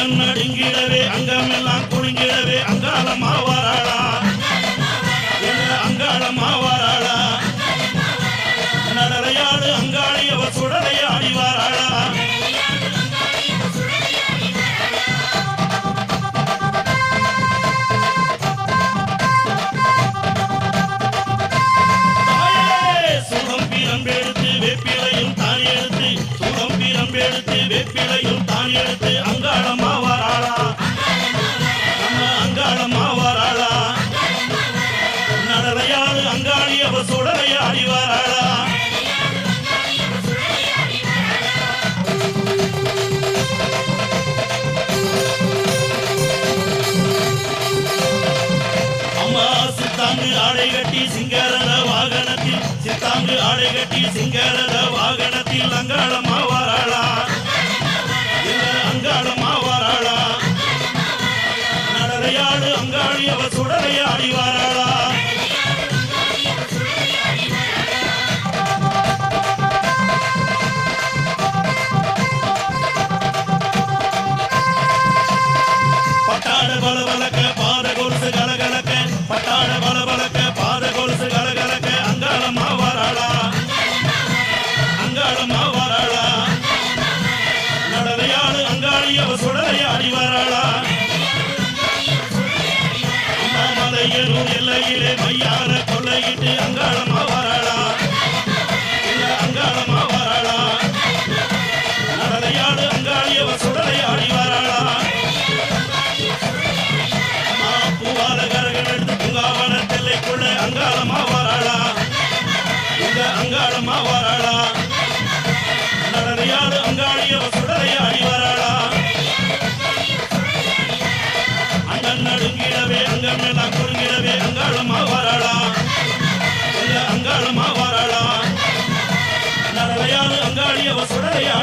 அண்ணன் நடுங்கிடவே அங்கமெல்லாம் குலுங்கிடவே அங்காளம்மா வாராளா அங்காளம்மா வாராளா நடலையாடு அங்காளி அவ சுடலையாடி வாராளா வேப்பிலையும் தான் எடுத்து அங்காளம்மா வாராளா நம்ம அங்காளம்மா வாராளா நடலையாடு அங்காளி அவ சுடலையாடி வாராளா அம்மா சித்தாங்கு ஆடை கட்டி சிங்கரத வாகனத்தில் சித்தாங்கு ஆடை கட்டி சிங்கரத வாகனத்தில் அங்காளம்மா வாராளா அங்காளம்மா வாராளா நடலையாடு அங்காளி அவ சுடலையாடி வாராளா பட்டாட பலபலக்க பாத கொலுசு கலகலக்க பட்டாட பலபலக்க பாத கொலுசு கலகலக்க அங்காளம்மா வாராளா அங்காளம்மா வாராளா நடலையாடு அங்காளி அவ சுடலையாடி வாராளா மலையனூர் எல்லையிலே மையான கொள்ளையிட்டு அங்காளம்மா வாராளா அங்காளம்மா வாராளா நடலையாடு அங்காளி அவ சுடலையாடி வாராளா பூவால கரகம் எடுத்து பூங்காவன தெல்லைக்குள்ள அங்காளம்மா வாராளா அங்காளம்மா வாராளா நடலையாடு அங்காளி அவ சுடலையாடி வாராளா அண்ணன் நடுங்கிடவே அங்கமெல்லாம் குறுங்கிடவே அங்காளம்மா வாராளா அங்காளம்மா வாராளா நடலையாடு அங்காளி அவ சுடலையாடி